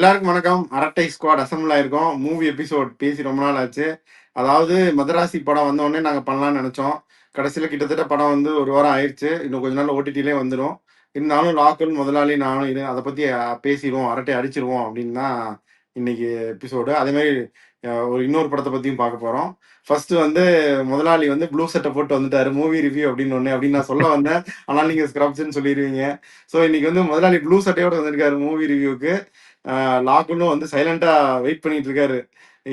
எல்லாருக்கும் வணக்கம். அரட்டை ஸ்குவாட் அசம்பிள் ஆயிருக்கோம். மூவி எபிசோட் பேசி ரொம்ப நாள் ஆச்சு. அதாவது மதராசி படம் வந்த உடனே நாங்க பண்ணலாம்னு நினைச்சோம். கடைசியில கிட்டத்தட்ட படம் வந்து ஒரு வாரம் ஆயிடுச்சு. இன்னும் கொஞ்ச நாள் ஓடிடிலே வந்துடும். இருந்தாலும் லாக்குள் முதலாளி நானும் இது அதை பத்தி பேசிடுவோம், அரட்டை அடிச்சிருவோம் அப்படின்னு தான் இன்னைக்கு எபிசோடு. அதே மாதிரி இன்னொரு படத்தை பத்தியும் பார்க்க போறோம். ஃபர்ஸ்ட் வந்து முதலாளி வந்து ப்ளூ சட்டை போட்டு வந்துட்டாரு மூவி ரிவ்யூ அப்படின்னு ஒண்ணு அப்படின்னு நான் சொல்ல வந்தேன். ஆனால் நீங்க ஸ்க்ரப்ஸ்ன்னு சொல்லிடுவீங்க. ஸோ இன்னைக்கு வந்து முதலாளி ப்ளூ சட்டையோட வந்திருக்காரு மூவி ரிவ்யூக்கு. லாக்குன்னு வந்து சைலண்டா வெயிட் பண்ணிட்டு இருக்காரு,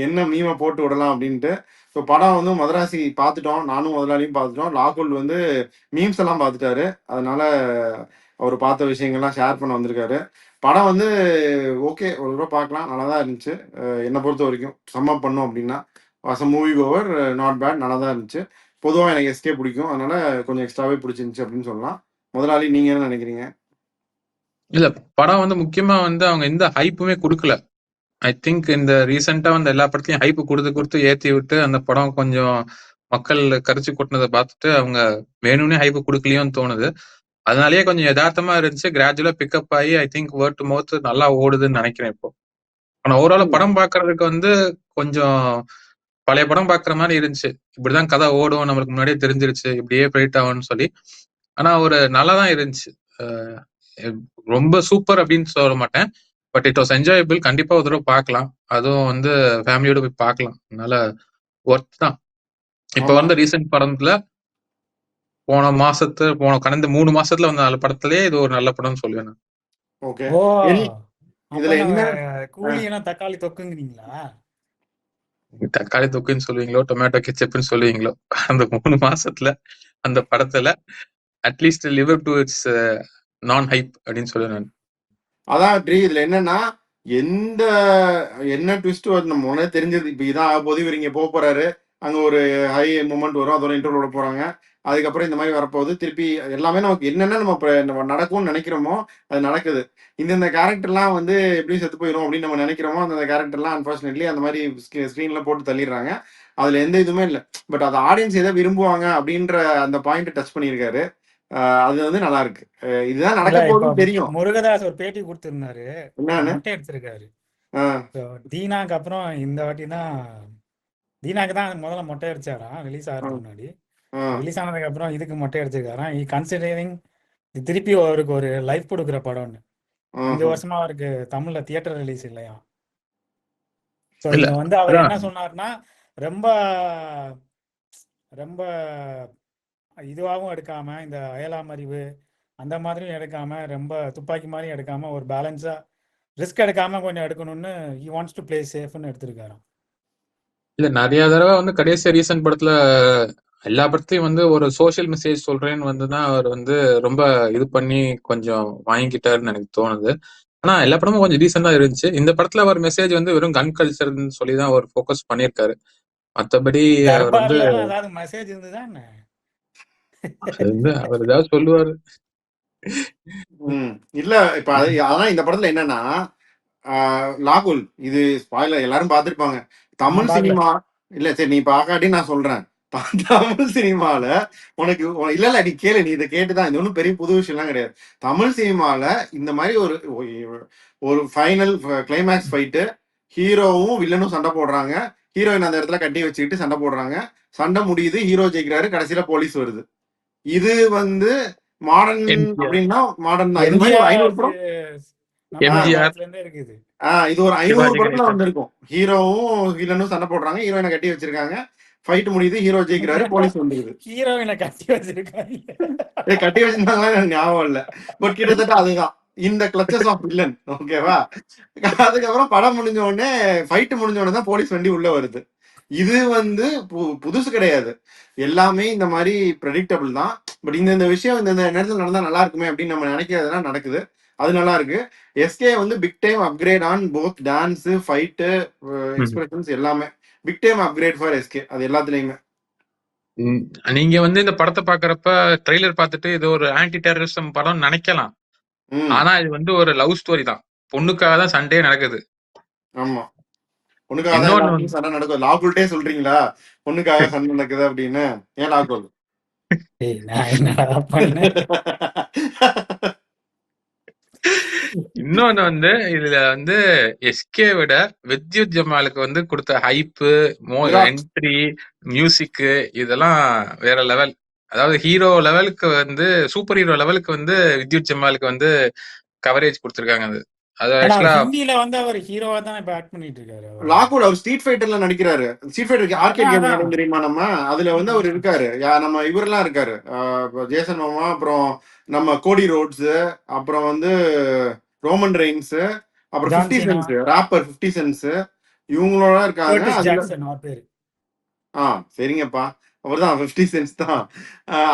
என்ன மீமை போட்டு விடலாம் அப்படின்ட்டு. ஸோ படம் வந்து மதராசி பார்த்துட்டோம், நானும் முதலாளியும் பார்த்துட்டோம். லாக்குல் வந்து மீம்ஸ் எல்லாம் பார்த்துட்டாரு. அதனால அவர் பார்த்த விஷயங்கள்லாம் ஷேர் பண்ண வந்திருக்காரு. படம் வந்து ஓகே, ஒரு தடவை பார்க்கலாம், நல்லா தான் இருந்துச்சு. என்னை பொறுத்த வரைக்கும் சம்மப் பண்ணோம் அப்படின்னா was a movie over, not bad, நல்லா தான் இருந்துச்சு. பொதுவாக எனக்கு எஸ்கே பிடிக்கும், அதனால கொஞ்சம் எக்ஸ்ட்ராவே பிடிச்சிருந்துச்சு அப்படின்னு சொல்லலாம். முதலாளி நீங்க என்ன நினைக்கிறீங்க? இல்ல, படம் வந்து முக்கியமா வந்து அவங்க எந்த ஹைப்புமே கொடுக்கல. ஐ திங்க் இந்த ரீசெண்டா வந்து எல்லா படத்தையும் ஹைப் கொடுத்து ஏத்தி விட்டு அந்த படம் கொஞ்சம் மக்கள் கரிச்சு கொட்டினதை பார்த்துட்டு அவங்க வேணும்னே ஹைப் கொடுக்கலையோன்னு தோணுது. அதனாலேயே கொஞ்சம் யதார்த்தமா இருந்துச்சு. கிராஜுவலா பிக்கப் ஆகி ஐ திங்க் வேர்ட் டு மவுத் நல்லா ஓடுதுன்னு நினைக்கிறேன் இப்போ. ஆனா ஓவரால் படம் பாக்குறதுக்கு வந்து கொஞ்சம் பழைய படம் பாக்குற மாதிரி இருந்துச்சு. இப்படிதான் கதை ஓடும், நம்மளுக்கு முன்னாடியே தெரிஞ்சிருச்சு, இப்படியே போயிட் ஆகும்னு சொல்லி. ஆனா ஒரு நல்லாதான் இருந்துச்சு. ரொம்ப சூப்பர் அப்படின்னு சொல்ல மாட்டேன், பட் இட் வாஸ் என்ஜாயபிள். கண்டிப்பா ஒரு தடவை பார்க்கலாம், அதுவும் வந்து ஃபேமிலியோட போய் பார்க்கலாம். அதனால ஒர்த் தான். இப்ப வந்து ரீசெண்ட் படத்துல போன கடந்த 3 மாசத்துல வந்த 4 படத்திலேயே இது ஒரு நல்ல படம்னு சொல்லுவேன் நான். ஓகே, ஓ இதுல என்ன கூலி என்ன தக்காளி தொக்குங்கிறீங்களா? தக்காளி தொக்குன்னு சொல்லுவீங்களோ, டொமேட்டோ கெச்சப்னு சொல்லுவீங்களோ, அந்த 3 மாசத்துல அந்த படத்துல at least live up to it's நான் ஹைப் அப்படின்னு சொல்லுவேன் நான். அதான் இதுல என்னன்னா என்ன ட்விஸ்ட் நம்ம முன்னே தெரிஞ்சது. இப்ப இதான் ஆக போது, இவர் இங்க போக போறாரு, அங்க ஒரு ஹை மூமெண்ட் வரும், அதோட இன்டர்வியூ விட போறாங்க, அதுக்கப்புறம் இந்த மாதிரி வரப்போகுது. திருப்பி எல்லாமே நமக்கு என்னென்ன நம்ம நடக்கும்னு நினைக்கிறோமோ அது நடக்குது. இந்த கேரக்டர்லாம் வந்து எப்படி செத்து போயிடும் அப்படின்னு நம்ம நினைக்கிறோமோ அந்த கேரக்டர்லாம் அன்பார்ச்சுனேட்லி அந்த மாதிரி ஸ்க்ரீன்ல போட்டு தள்ளிடுறாங்க. அதுல எந்த இதுவுமே இல்லை. பட் அது ஆடியன்ஸ் எதை விரும்புவாங்க அப்படின்ற அந்த பாயிண்ட் டச் பண்ணியிருக்காரு. அது வந்து நல்லா இருக்கு. இதுதான் நடக்க போகுதுன்னு தெரியும். முருகதாஸ் ஒரு பேட்டி கொடுத்திருந்தாரு, என்னன்னு மொட்டை எடுத்திருக்காரு. தீனாக்கு அப்புறம் இந்த வாட்டி தான் தீனாக்கு தான் முதல்ல மொட்டை அடிச்சாராம் ரிலீஸ் ஆகிறதுக்கு முன்னாடி. ரிலீஸ் ஆனதுக்கு அப்புறம் இதுக்கு மொட்டை அடிச்சிருக்காராம். கன்சிடரிங் திருப்பி அவருக்கு ஒரு லைஃப் கொடுக்குற படம்னு. 5 வருஷமா அவருக்கு தமிழ்ல தியேட்டர் ரிலீஸ் இல்லையா. ஸோ இங்க வந்து அவர் என்ன சொன்னார்னா, ரொம்ப ரொம்ப இதுவாகவும் எடுக்காம, இந்த அயலாம் அறிவு அந்த மாதிரியும் எடுக்காம, ரொம்ப துப்பாக்கி மாதிரியும் எடுக்காம, ஒரு பேலன்ஸா ரிஸ்க் எடுக்காம கொஞ்சம் எடுக்கணும்னு ஹி வாண்ட்ஸ் டு பிளே சேஃப்னு எடுத்திருக்காராம். இல்ல, நிறைய தடவை வந்து கடைசியா ரீசன்ட் படத்துல எல்லா படத்தையும் வந்து ஒரு சோசியல் மெசேஜ் சொல்றேன்னு வந்துதான் அவர் வந்து ரொம்ப இது பண்ணி கொஞ்சம் வாங்கிக்கிட்டாருன்னு எனக்கு தோணுது. ஆனா எல்லா படமும் கொஞ்சம் டீசெண்டா இருந்துச்சு. இந்த படத்துல ஒரு மெசேஜ் வந்து வெறும் கன் கல்ச்சர்னு சொல்லிதான் அவர் ஃபோக்கஸ் பண்ணியிருக்காரு. மத்தபடி அவர் வந்து ஏதாவது மெசேஜ் இருந்ததா என்ன? அவர் ஏதாவது சொல்லுவாரு. இல்ல இப்ப அதான் இந்த படத்துல என்னன்னா, லாகுல் இது ஸ்பாயிலர் எல்லாரும் பார்த்திருப்பாங்க. தமிழ் சினிமா இல்ல, சரி நீ பார்க்காட்டி நான் சொல்றேன். தமிழ் சினிமால உனக்கு இல்ல நீ கேளு, நீ இதை கேட்டுதான், இது ஒன்றும் பெரிய புது விஷயம்லாம் கிடையாது. தமிழ் சினிமால இந்த மாதிரி ஒரு ஃபைனல் கிளைமேக்ஸ் ஃபைட்டு, ஹீரோவும் வில்லனும் சண்டை போடுறாங்க, ஹீரோயின் அந்த இடத்துல கட்டி வச்சுக்கிட்டு சண்டை போடுறாங்க, சண்டை முடியுது, ஹீரோ ஜெயிக்கிறாரு, கடைசியில போலீஸ் வருது. இது வந்து மாடர்ன் அப்படின்னா மாடர்ன் தான். இது மாதிரி 500 படம் இது ஒரு 500 படத்துல வந்திருக்கும். ஹீரோவும் வில்லனும் சண்டை போடுறாங்க, ஹீரோயினை கட்டி வச்சிருக்காங்க, ஃபைட் முடியுது, ஹீரோ ஜெயிக்கிறாரு, போலீஸ் வந்துருது. ஹீரோயினை கட்டி வச்சிருக்காங்க, கட்டி வச்சிருந்தாங்களா எனக்கு ஞாபகம் இல்ல, பட் கிட்டத்தட்ட அதுதான் இந்த கிளச்சஸ் ஆஃப் வில்லன். ஓகேவா? அதுக்கப்புறம் படம் முடிஞ்ச உடனே ஃபைட் முடிஞ்ச உடனே தான் போலீஸ் வண்டி உள்ள வருது. இது வந்து புதுசு கிடையாது, எல்லாமே இந்த மாதிரி ப்ரெடிக்டபிள் தான். பட் இந்த விஷயம் இந்த நேரத்தில் நடந்தா நல்லா இருக்குமே அப்படின்னு நம்ம நினைக்கிறதுனா நடக்குது, அது நல்லா இருக்கு. எஸ்கே வந்து big time upgrade on both dance, fight, expressions எல்லாமே big time upgrade for SK, அது எல்லாத்துலயுமே. நீங்க வந்து இந்த படத்தை பாக்குறப்ப ட்ரெய்லர் பார்த்துட்டு இது ஒரு ஆன்டி டெரரிசம் படம் நினைக்கலாம். ஆனா இது வந்து ஒரு லவ் ஸ்டோரி தான். பொண்ணுக்காக தான் சண்டே நடக்குது. ஆமா, பொண்ணுக்காக தான் சண்டை நடக்குது. லாகுல்ட்டே சொல்றீங்களா பொண்ணுக்காக சண்டை நடக்குது அப்படின்னு? ஏன் லாகுல்? இன்னொன்னு வந்து இதுல வந்து எஸ்கே விட வித்யுத் ஜமாலுக்கு வந்து கொடுத்த ஹைப்பு, விராட் என்ட்ரி, மியூசிக் இதெல்லாம் வேற லெவல். அதாவது ஹீரோ லெவலுக்கு வந்து சூப்பர் ஹீரோ லெவலுக்கு வந்து வித்யுத் ஜமாலுக்கு வந்து கவரேஜ் கொடுத்துருக்காங்க. அது அது ஏன்னா அவர் ஆக்சுவலா ஹிந்தியில வந்து அவர் ஹீரோவா தான் இப்ப ஆக்ட் பண்ணிட்டு இருக்காரு அவர். லாகூல் அவர் ஸ்ட்ரீட் ஃபைட்டர்ல நடிக்கிறாரு. ஸ்ட்ரீட் ஃபைட்டர் ஆர்கேட் கேம் அதான் விளையாடும் தெரியுமா நம்ம? அதுல வந்து அவர் இருக்காரு. நம்ம இவரெல்லாம் இருக்காரு. ஜேசன் மாமா, அப்புறம் நம்ம கோடி ரோட்ஸ், அப்புறம் வந்து ரோமன் ரெயின்ஸ், அப்புறம் ஜான் 50 சீனா, சென்ஸ், ராப்பர் 50 சென்ஸ், இவங்களோட இருக்காங்க. கர்டிஸ் அதுல ஜாக்சன் அவர் பேரு. சரிங்கப்பா. அவர்தான் 50 சென்ஸ் தான்.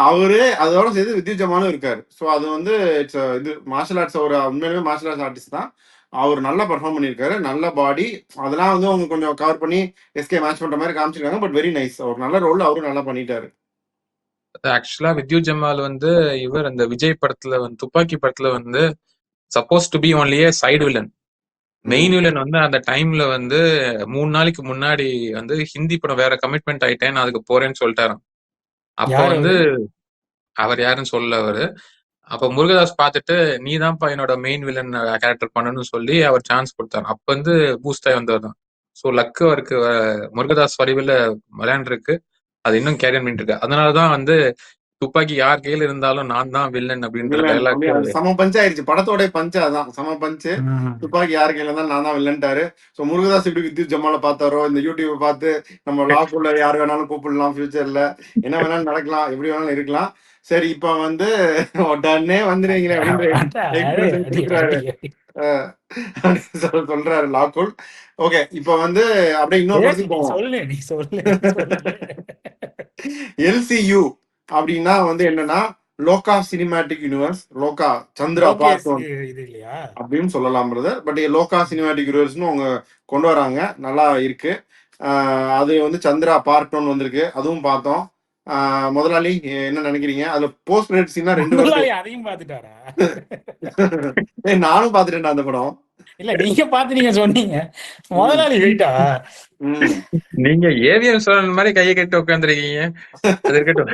அவரு அதோட சேர்த்து வித்யுத் ஜமாலும் இருக்காரு. ஸோ அது வந்து இட்ஸ் இது மார்ஷல் ஆர்ட்ஸ், ஒரு உண்மையிலுமே மார்ஷல் ஆர்ட்ஸ் ஆர்டிஸ்ட் தான். அவர் நல்லா பர்ஃபார்ம் பண்ணியிருக்காரு. நல்ல பாடி, அதெல்லாம் வந்து அவங்க கொஞ்சம் கவர் பண்ணி எஸ்கே மேட்ச் பண்ற மாதிரி காமிச்சிருக்காங்க. But very nice. அவர் நல்ல ரோல் அவரும் நல்லா பண்ணிட்டாரு. ஆக்சுவலா வித்யுத் ஜமால் வந்து இவர் அந்த விஜய் படத்துல வந்து துப்பாக்கி படத்துல வந்து சப்போஸ் டு பி ஒன்லியே சைடு வில்லன். மெயின் வில்லன் வந்து அந்த டைம்ல வந்து 3 நாளைக்கு முன்னாடி வந்து ஹிந்தி படம் வேற கமிட்மெண்ட் ஆயிட்டேன், நான் அதுக்கு போறேன்னு சொல்லிட்டாராம். அப்ப யார் வந்து அவரு? அவர் யாருன்னு சொல்லல அவரு. அப்ப முருகதாஸ் பார்த்துட்டு நீதான்ப்பா என்னோட மெயின் வில்லன் கேரக்டர் பண்ணணும்னு சொல்லி அவர் சான்ஸ் கொடுத்தாரு. அப்ப வந்து பூஸ்ட் ஆகி வந்தவர் தான். ஸோ லக்கு அவருக்கு முருகதாஸ் வடிவில் விளையாண்டுருக்கு. அது இன்னும் கேரியர் பண்ணிட்டு இருக்கு. அதனாலதான் வந்து துப்பாக்கி யார் கையில இருந்தாலும் நான் தான் வில்லன் அப்படின்ற வில்லன் டைலாக். அது சம பஞ்ச் ஆயிருச்சு. படத்தோட பஞ்ச் அதான், சம பஞ்சு. துப்பாக்கி யாரு கையில இருந்தாலும் நான் தான் வில்லன்ட்டாரு. ஸோ முருகதாஸ் இப்படி வித்யுத் ஜமால பார்த்தாரோ, இந்த யூடியூப் பார்த்து நம்ம லாக்குள்ள யார் வேணாலும் கூப்பிடலாம், ஃபியூச்சர்ல என்ன வேணாலும் நடக்கலாம், எப்படி வேணாலும் இருக்கலாம். சரி, இப்ப வந்து உடனே வந்துருவீங்களே அப்படின்ற எக்ஸ்பிரஷன் கொடுக்குறாரு. சொல்றாரு லாக்குல். ஓகே, இப்ப வந்து அப்படியே இன்னொரு படத்துக்கு போவோம். நீ சொல்லு எல்சியூ அப்படின்னா வந்து என்னன்னா லோகா சினிமேட்டிக் யூனிவர்ஸ், லோகா சந்திரா பார்ட் 1 இது இல்லையா அப்படின்னு சொல்லலாம் பிரதர். பட் லோகா சினிமேட்டிக் யூனிவர்ஸ்னு அவங்க கொண்டு வராங்க, நல்லா இருக்கு. அது வந்து சந்திரா பார்ட் 1 வந்திருக்கு, அதுவும் பார்த்தோம். முதலாளி என்ன நினைக்கிறீங்க? அதுல போஸ்ட் கிரெடிட் சீனா 2 வருது. அதையும் பாத்துட்டாரா? நானும் பாத்துட்டேன் அந்த படம். இல்ல நீங்க பாத்து நீங்க சொன்னீங்க, முதலாளி வெயிட்டா? நீங்க ஏவிஎம் சோழன் மாதிரி கையை கட்டி உட்காந்துருக்கீங்க. அது இருக்கட்டும்.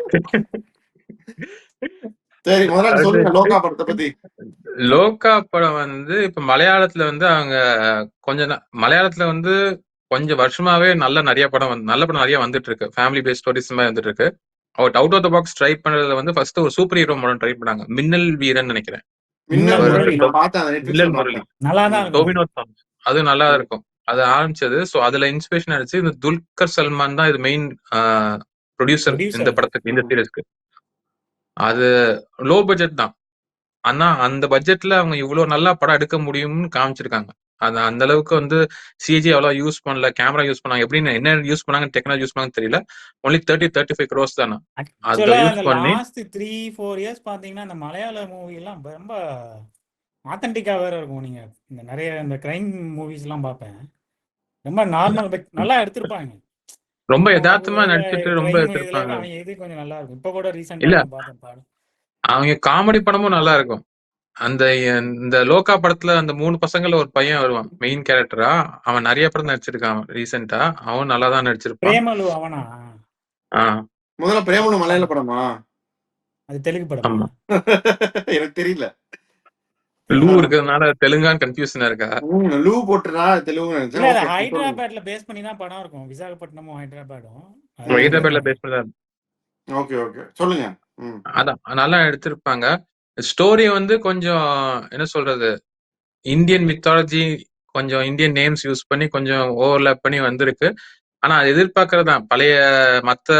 சரி, முதலாளி சொல்லுங்க லோகா படத்தை பத்தி. லோகா படம் வந்து இப்ப மலையாளத்துல வந்து அவங்க மலையாளத்துல வந்து கொஞ்சம் வருஷமாவே நிறைய படம் நல்ல படம் நிறைய வந்துட்டு இருக்கு. ஃபேமிலி பேஸ்ட் ஸ்டோரிஸ் மாதிரி வந்துட்டு இருக்கு. அவர் out of the box try பண்றதுல வந்து ஃபர்ஸ்ட் ஒரு சூப்பர் ஹீரோ படம் ட்ரை பண்ணாங்க, மின்னல் வீரன் நினைக்கிறேன். மின்னல் முரளி டோவினோ சாங்ஸ் அது நல்லா இருக்கும். அது ஆரம்பிச்சது. சோ அதுல இன்ஸ்பிரேஷன் ஆயிடுச்சு. இந்த துல்கர் சல்மான் தான் இது மெயின் ப்ரொடியூசர் இந்த படத்துக்கு, இந்த சீரிஸ்க்கு. அது லோ பட்ஜெட் தான், ஆனா அந்த பட்ஜெட்ல அவங்க இவ்வளவு நல்லா படம் எடுக்க முடியும்னு காமிச்சிருக்காங்க. அது அந்த அளவுக்கு வந்து சிஜி அவ்வளவு யூஸ் பண்ணல, கேமரா யூஸ் பண்ணாங்க, எப்படின்னு என்ன யூஸ் பண்ணாங்க, டெக்னாலஜி யூஸ் பண்ணாங்க தெரியல. ஒன்லி 30-35 crores தானே அதை யூஸ் பண்ணி. லாஸ்ட் 3-4 இயர்ஸ் பாத்தீங்கன்னா இந்த மலையாள மூவி எல்லாம் ரொம்ப ஆத்தென்டிக்கா வேற இருக்கும். நீங்க இந்த நிறைய இந்த கிரைம் மூவிஸ் எல்லாம் பார்ப்பேன், ரொம்ப நார்மல் நல்லா எடுத்திருப்பாங்க, ரொம்ப யதார்த்தமா நடிச்சிட்டு ரொம்ப எடுத்திருப்பாங்க. இது கொஞ்சம் நல்லா இருக்கும். இப்ப கூட ரீசெண்டா பார்த்தேன் பாடம், அவங்க காமெடி படமும் நல்லா இருக்கும். அந்த இந்த லோகா படத்துல அந்த 3 பசங்கள்ல ஒரு பையன் வருவான் மெயின் கேரக்டரா, அவன் நிறைய படம் நடிச்சிருக்கான் ரீசெண்டா, அவன் நல்லா தான் நடிச்சிருப்பான். பிரேமலு அவனா? முதல்ல பிரேமலு மலையாள படமா? அது தெலுங்கு படமா? எனக்கு தெரியல. லூ இருக்கிறதுனால தெலுங்கான்னு கன்ஃபியூஷனா இருக்கா? லூ போட்டுறா தெலுங்கு நினைச்சேன். இல்ல ஹைதராபாத்ல பேஸ் பண்ணி தான் படம் இருக்கும், விசாகப்பட்டினமும் ஹைதராபாடும். ஹைதராபாத்ல பேஸ் பண்ணி தான். ஓகே ஓகே, சொல்லுங்க. அதான் நல்லா எடுத்திருப்பாங்க. ஸ்டோரி வந்து கொஞ்சம் என்ன சொல்றது, இந்தியன் மித்தாலஜி, கொஞ்சம் இந்தியன் நேம்ஸ் யூஸ் பண்ணி கொஞ்சம் ஓவர்லாப் பண்ணி வந்திருக்கு. ஆனா அது எதிர்பார்க்கறதுதான். பழைய மத்த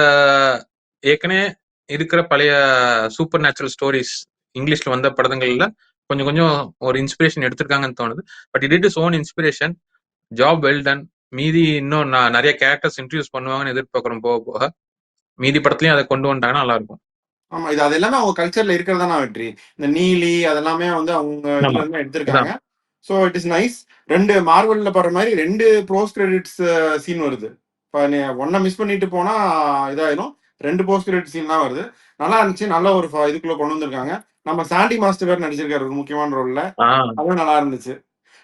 ஏற்கனவே இருக்கிற பழைய சூப்பர் நேச்சுரல் ஸ்டோரிஸ் இங்கிலீஷ்ல வந்த படங்கள்ல கொஞ்சம் கொஞ்சம் ஒரு இன்ஸ்பிரேஷன் எடுத்திருக்காங்கன்னு தோணுது. But it is own inspiration. Job well done. மீதி இன்னும் நிறைய கேரக்டர்ஸ் இன்ட்ரடியூஸ் பண்ணுவாங்கன்னு எதிர்பார்க்கறோம் போக போக. மீதி படத்துலயும் அதை கொண்டு வந்துட்டாங்கன்னா நல்லா இருக்கும். ஆமா, இது அது எல்லாமே அவங்க கல்ச்சர்ல இருக்கிறதா வெற்றி. இந்த நீலி அதெல்லாமே வந்து அவங்க இதுல இருந்து எடுத்திருக்காங்க. So it is nice. 2 மார்வல்ல படுற மாதிரி 2 போஸ்ட் கிரெடிட்ஸ் சீன் வருது. இப்போ நீ ஒன்ன மிஸ் பண்ணிட்டு போனா இதாயிரும். 2 போஸ்ட் கிரெடிட் சீன் தான் வருது. நல்லா இருந்துச்சு. நல்ல ஒரு இதுக்குள்ள கொண்டு வந்திருக்காங்க. நம்ம சாண்டி மாஸ்டர் வேற நடிச்சிருக்காரு ஒரு முக்கியமான ரோல்ல, அதுவும் நல்லா இருந்துச்சு.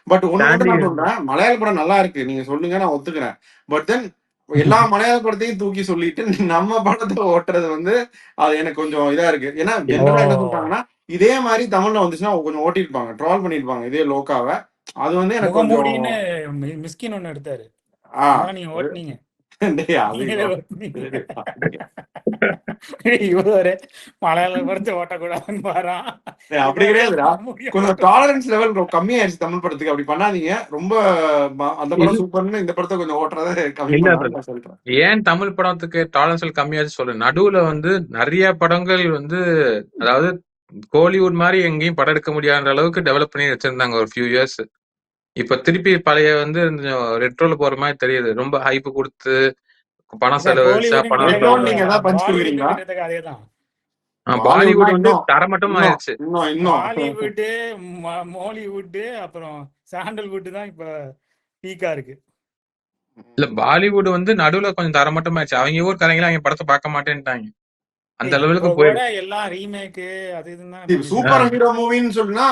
பட் ஒண்ணு மட்டும் நான் சொல்றேன், மலையாள படம் நல்லா இருக்கு, நீங்க சொல்லுங்க, நான் ஒத்துக்கிறேன். பட் தென் எல்லா மலையாள படத்தையும் தூக்கி சொல்லிட்டு நம்ம படத்தை ஓட்டுறது வந்து அது எனக்கு கொஞ்சம் இதா இருக்கு. ஏன்னா ஓ ஜென்ரலா என்ன சொல்றாங்கன்னா இதே மாதிரி தமிழ்ல வந்துச்சுன்னா கொஞ்சம் ஓட்டிருப்பாங்க, ட்ரால் பண்ணிருப்பாங்க இதே லோக்காவை. அது வந்து எனக்கு கொஞ்சம் முகமூடின்னு மிஸ்கின் ஒண்ணு எடுத்தாரு, ஆஹ் அதான் நீங்க ஓட்டுனீங்க, டேய், அது நீங்களே ஓட்டுனீங்க. இவரு மலையாள படத்தை ஓட்டக்கூடாதுன்னு பாரான், டேய், அப்படி இவரே கிடையாதுடா. முகமூடியை கொஞ்சம் ஓட்ட டாலரன்ஸ் லெவல் கம்மியாயிருச்சு தமிழ் படத்துக்கு. அப்படி பண்ணாதீங்க. ரொம்ப அந்த படம் இல்ல சூப்பர்னு இந்த படத்தை கொஞ்சம் ஓட்டுறதை கம்மி இல்ல பண்ணாலும் brother. நான் சொல்றேன். ஏன் தமிழ் படத்துக்கு டாலரன்ஸ் கம்மியாச்சு சொல்றேன். நடுவுல வந்து நிறைய படங்கள் வந்து, அதாவது கோலிவுட் மாதிரி எங்கேயும் படம் எடுக்க முடியாத அளவுக்கு டெவலப் பண்ணி வச்சிருந்தாங்க ஒரு ஃபியூ இயர்ஸ். இப்ப திருப்பி பழைய வந்து ரெட்ரோல போற மாதிரி தெரியுது. ரொம்ப ஹைப் கொடுத்து பணம் செலவழிச்சா கோலிவுட் படம் கிட்டத்தட்ட ரெட்ரோன்னு வரும். நீங்க ஏதாவது பஞ்ச் பாலிவுட் கொடுக்குறீங்களா? கிட்டத்தட்ட அதேதான். பாலிவுட்னா பாலிவுட் வந்து இன்னும் தரமட்டம் இன்னும் ஆயிருச்சு. இன்னும் இன்னும் பாலிவுட், மோலிவுட், அப்புறம் சாண்டல்வுட் தான் இப்ப பீக்கா இருக்கு. இல்ல பாலிவுட் வந்து நடுவுல கொஞ்சம் தரமட்டம் ஆயிடுச்சு. அவங்க ஊர்க்காரங்களே அவங்க படத்தை பார்க்க மாட்டேன்ட்டாங்க. அந்த இப்ப லெவலுக்கு கூட போயிடுச்சு. எல்லாம் ரீமேக் அது இதுன்னு தான் பண்ணிட்டு சூப்பர் இருக்காங்க. ஹீரோ மூவின்னு சொல்லுனா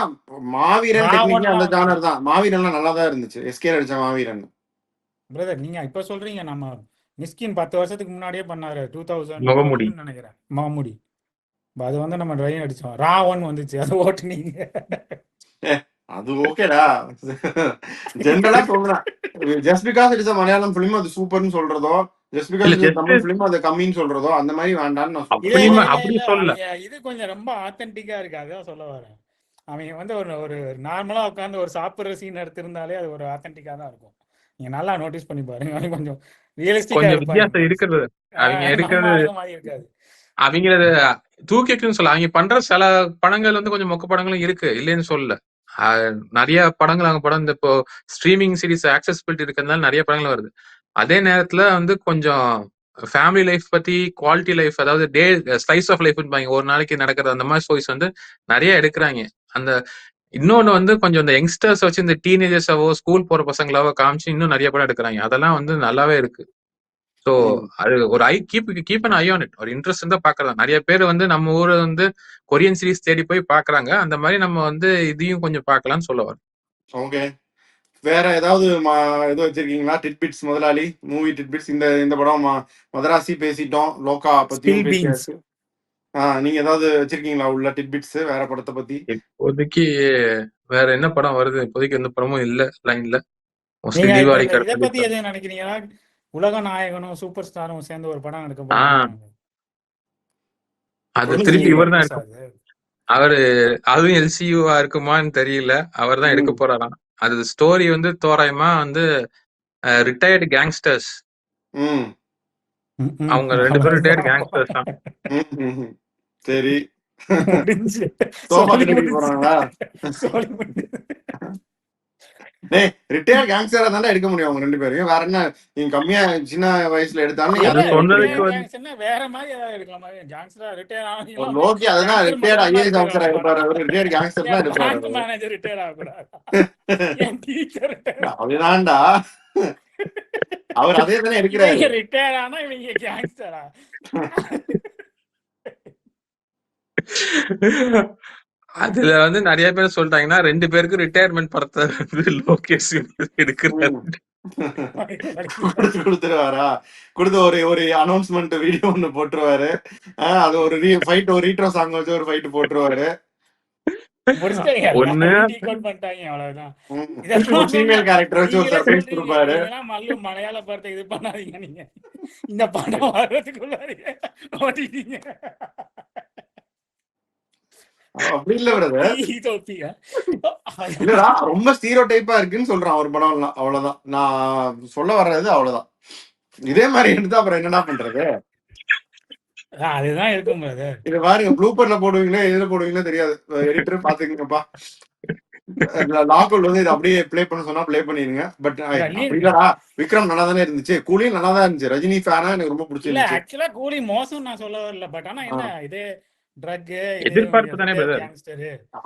மாவீரன் டெக்னிக்கலி அந்த ராவன்லாம் ஜானர் தான். மாவீரன்லாம் நல்லா தான் இருந்துச்சு. எஸ்கே நடிச்ச மாவீரன். பிரதர் நீங்க இப்ப சொல்றீங்க, நம்ம மிஸ்கின் 10 வருஷத்துக்கு முன்னாடியே பண்ணாரு, முகமுடி 2012 நினைக்கிறேன், மாமுடி. அது வந்து நம்ம ட்ரைவ் அடிச்சோம், ராவன் வந்துச்சு, அதை ஓட்டுனீங்க. அது ஓகேடா. ஜென்ரலா சொல்றேன். Just because it's Malayalam film அது சூப்பர்னு சொல்றதோ, ஜஸ்ட் பிகாஸ் இல்ல இட்ஸ் ஜஸ்ட் தமிழ் பிலிம் அது கம்மின்னு சொல்றதோ அந்த மாதிரி வேண்டாம்னு நான் இல்ல சொல்றேன். இல்ல அப்படி இல்ல அப்படி இல்ல சொல்லல. அவங்க இது கொஞ்சம் ரொம்ப ஆத்தென்டிக்கா இருக்கு, அதான் சொல்ல வரேன். அவங்க வந்து ஒரு ஒரு நார்மலா உட்காந்து ஒரு சாப்பிடுற சீன் எடுத்திருந்தாலே அது ஒரு ஆத்தென்டிக்கா தான் இருக்கும். நீங்க நல்லா நோட்டீஸ் பண்ணி பாருங்க, அவங்க கொஞ்சம் ரியலிஸ்டிக்கா கொஞ்சம் எடுப்பாங்க. வித்தியாசம் இருக்கிறது. அவங்க நம்ம எடுக்கிறது ஆளுங்க மாதிரி இருக்காது. அவங்களது தூக்கிக்குன்னு சொல்ல. அவங்க பண்ற சில படங்கள் வந்து கொஞ்சம் மொக்க படங்களும் இருக்கு, இல்லைன்னு சொல்லல. நிறைய படங்கள் அவங்க படம் இந்த இப்போ ஸ்ட்ரீமிங் சீரிஸ் ஆக்சசிபிலிட்டி இருக்கிறதுனால நிறைய படங்கள் வருது. அதே நேரத்துல வந்து கொஞ்சம் ஃபேமிலி லைஃப் பத்தி, குவாலிட்டி லைஃப், அதாவது டே ஸ்லைஸ் ஆஃப் லைஃப் ஒரு நாளைக்கு நடக்கிறது, அந்த மாதிரி ஸ்டோரிஸ் வந்து நிறைய எடுக்கிறாங்க. அந்த இன்னொன்னு வந்து கொஞ்சம் இந்த யங்ஸ்டர்ஸ் வச்சு இந்த டீனேஜர்ஸாவோ ஸ்கூல் போற பசங்களாவோ காமிச்சு இன்னும் நிறைய படம் எடுக்கிறாங்க. அதெல்லாம் வந்து நல்லாவே இருக்கு. ஸோ அது ஒரு keep an I on it. ஒரு இன்ட்ரெஸ்ட் இருந்தா பாக்குறதா. நிறைய பேர் வந்து நம்ம ஊரை வந்து கொரியன் சீரிஸ் தேடி போய் பாக்குறாங்க. அந்த மாதிரி நம்ம வந்து இதையும் கொஞ்சம் பார்க்கலாம்னு சொல்ல வரோம். ஓகே, வேற ஏதாவது இது வச்சிருக்கீங்களா? டிட்பிட்ஸ் முதலாளி, மூவி டிட்பிட்ஸ். இந்த படம் மதராசி பேசிட்டோம், லோகா பத்தியும் ஸ்பில் பீன்ஸ். பேசியாச்சு. நீங்க ஏதாவது வச்சிருக்கீங்களா உள்ள டிட்பிட்ஸ் வேற படத்தை பத்தி? இப்போதைக்கு வேற என்ன படம் வருது? இப்போதைக்கு எந்த படமும் இல்ல லைன்ல. மோஸ்ட்லி நீங்க இப்ப தீபாவளி இந்த இதை பத்தி கரெக்டா. எதுவும் நினைக்கிறீங்களா? உலக நாயகனும் சூப்பர் ஸ்டாரும் சேர்ந்து ஒரு படம் எடுக்க போறாங்க, அது திருப்பி இவர் தான் ரிலீஸ் இருக்கும். ஆகுது. அவரு அதுவும் எல்சியூவா இருக்குமான்னு தெரியல. அவர் தான் எடுக்க போறாராம். அது ஸ்டோரி வந்து தோராயமா வந்து ரிட்டையர்டு கேங்ஸ்டர்ஸ். அவங்க 2 பேரும் ரிட்டையர்டு கேங்ஸ்டர்ஸ் தான். சரி, முடிஞ்சு சோபா சோலி கட்டிட்டு போறாங்களா? சோலி முடிஞ்சு. டேய், ரிட்டையர் கேங்ஸ்டரா தானே எடுக்க முடியும் அவங்க 2 பேரையும். வேற என்ன நீங்க கம்மியா சின்ன வயசுல எடுத்தாலும் நீங்க அது அதை சொன்னதுக்கு எடுக்கிறீங்க. வந்து கேங்ஸ்டர்னா வேற மாதிரி ஏதாவது எடுக்கலாம். கேங்ஸ்டரா ரிட்டையர் ஒரு ஆனீங்களா? லோக்கி அதுதான் கேங்ஸ்டர் ரிட்டையர்ட் மட்டும் தான் ஐஏஎஸ் ரிட்டையர் ஆஃபீஸரா ஆக இருப்பாரு. போறாரா? அவர் ரிட்டையர்ட் கேங்ஸ்டர் தான் எடுப்பாரு. பேங்க் மேனேஜர் ரிட்டையர் ஆகக்கூடாதா? என் டீச்சர் அப்படிதான்டா. அவர் அதே தானே எடுக்கிறாரு. இவங்க ரிட்டையர் ஆனா இவங்க கேங்ஸ்டரா? அதுல வந்து நிறைய பேர் சொல்லிட்டாங்கன்னா 2 பேருக்கு ரிட்டையர்மெண்ட் படத்தை வந்து லோகேஷ் எடுக்கிறாரு. கொடுத்துருவாரா? கொடுத்து ஒரு அனௌன்ஸ்மெண்ட் வீடியோ ஒண்ணு போட்டுருவாரு. அது ஒரு ஃபைட், ஒரு ரீட்ரோ சாங் வச்சு ஒரு ஃபைட் போட்டுருவாரு. ஒண்ணு ஃபீமேல் கேரக்டர் வச்சு ஒரு சர்ப்ரைஸ் கொடுப்பாரு. மலையாள படத்தை இது பண்ணாதீங்க, நீங்க இந்த படம் வர்றதுக்குள்ள ஓட்டிட்டீங்க. அப்படி இல்ல பிரதர், இல்லடா ரொம்ப ஸ்டீரியோ டைப்பா இருக்குன்னு சொல்றான் ஒரு படம்லாம். அவ்வளவுதான் நான் சொல்ல வர்றது, அவ்வளவுதான். இதே மாதிரி எடுத்தா அப்புறம் என்னடா பண்றது? அதுதான் இருக்கும். இது பாருங்க, ப்ளூப்பர்ல போடுவீங்களா எதுல போடுவீங்களோ தெரியாது. எடிட்டர் பாத்துக்கங்கப்பா. லாக்குள் வந்து இது அப்படியே ப்ளே பண்ண சொன்னா ப்ளே பண்ணிருங்க. பட் அப்படிலடா, விக்ரம் நல்லா தானே இருந்துச்சு, கூலியும் நல்லா தான் இருந்துச்சு. ரஜினி ஃபேனா எனக்கு ரொம்ப பிடிச்சிருந்துச்சு. ஆக்சுவலா கூலி மோசம் நான் சொல்ல வரல. பட் ஆனா என்ன இது ட்ரக் எதிர்பார்ப்பு தானே பிரதர்.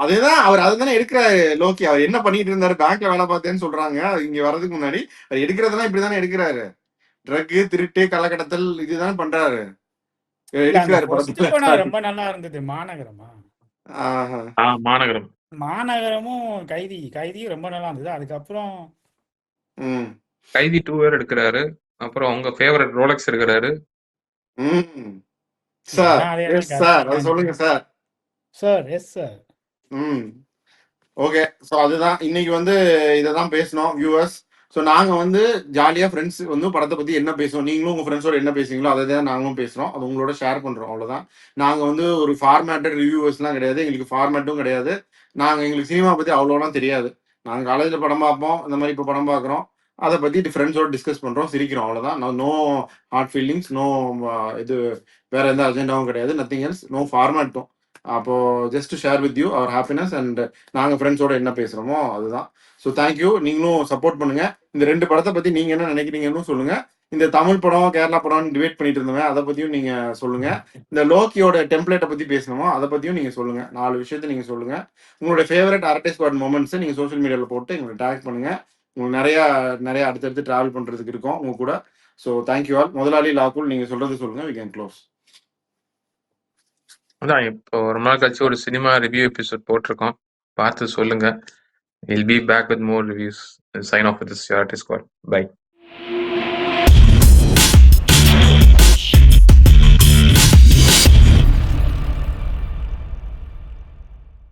அதுதான் அவர் அதுதானே எடுக்கிறாரு. லோக்கி அவர் என்ன பண்ணிட்டு இருந்தாரு? பேங்க்ல வேலை பார்த்தேன்னு சொல்றாங்க. இங்க வர்றதுக்கு முன்னாடி அவர் எடுக்கிறதெல்லாம் இப்படிதானே எடுக்கிறாரு. ட்ரக், திருட்டு, கள்ளக்கடத்தல் இதுதானே பண்றாரு. எடுக்கிறாரு படத்துல. ரொம்ப நல்லா இருந்தது. மாநகரம் மாநகரமும் கைதி ரொம்ப நல்லா இருந்தது. அதுக்கப்புறம் கைதி 2 வேற எடுக்கிறாரு. அப்புறம் உங்க ஃபேவரட் ரோலக்ஸ் இருக்கிறாரு. சார் எல்லாம் அதே எஸ் தான் சார் அது சொல்லுங்க sir. Sir. Yes sir. Okay. So அதுதான் இன்னைக்கு வந்து இதை தான் பேசணும் வியூவர்ஸ். ஸோ நாங்கள் வந்து ஜாலியாக ஃப்ரெண்ட்ஸ் வந்து படத்தை பற்றி என்ன பேசுவோம், நீங்களும் உங்கள் ஃப்ரெண்ட்ஸோட என்ன பேசுவீங்களோ அதை தான் நாங்களும் பேசுகிறோம், அது உங்களோட ஷேர் பண்ணுறோம், அவ்வளோதான். நாங்கள் வந்து ஒரு ஃபார்மேட்டட் ரிவ்யூவர்ஸ்லாம் கிடையாது, எங்களுக்கு ஃபார்மேட்டும் கிடையாது. எங்களுக்கு சினிமா பற்றி அவ்வளோலாம் தெரியாது. நாங்கள் காலேஜில் படம் பார்ப்போம், இந்த மாதிரி இப்போ படம் பார்க்குறோம், அதை பற்றி ஃப்ரெண்ட்ஸோட டிஸ்கஸ் பண்ணுறோம், சிரிக்கிறோம், அவ்வளோதான். நோ ஹார்ட் ஃபீலிங்ஸ், நோ இது வேற எந்த அஜெண்டாவும் கிடையாது, நத்திங் எல்ஸ், நோ ஃபார்மேட்டும். அப்போ just share with you our happiness and நாங்கள் ஃப்ரெண்ட்ஸோட என்ன பேசுகிறோமோ அதுதான். So thank you. நீங்களும் சப்போர்ட் பண்ணுங்க. இந்த 2 படத்தை பற்றி நீங்கள் என்ன நினைக்கிறீங்கன்னு சொல்லுங்க. இந்த தமிழ் படம் கேரளா படம் டிபேட் பண்ணிட்டு இருந்தோமே அதை பற்றியும் நீங்கள் சொல்லுங்க. இந்த லோக்கியோட டெம்ப்ளேட்டை பற்றி பேசணுமோ அதை பற்றியும் நீங்கள் சொல்லுங்க. 4 விஷயத்தை நீங்கள் சொல்லுங்க. உங்களோட ஃபேவரட் அரட்டை ஸ்குவாட் மொமெண்ட்ஸை நீங்கள் சோஷியல் மீடியாவில் போட்டு எங்களை டேக் பண்ணுங்க. உங்களுக்கு நிறைய அடுத்தடுத்து ட்ராவல் பண்ணுறதுக்கு இருக்கும் உங்க கூட. So thank you all. முதலாளி லாக்குல் நீங்கள் சொல்றது சொல்லுங்க. We can close. அதான் இப்போ ரொம்ப நாள் கழிச்சு ஒரு சினிமா ரிவ்யூ எபிசோட் போட்டிருக்கோம், பார்த்து சொல்லுங்க. We'll be back with more reviews. Sign off with this Artist Squad. Bye.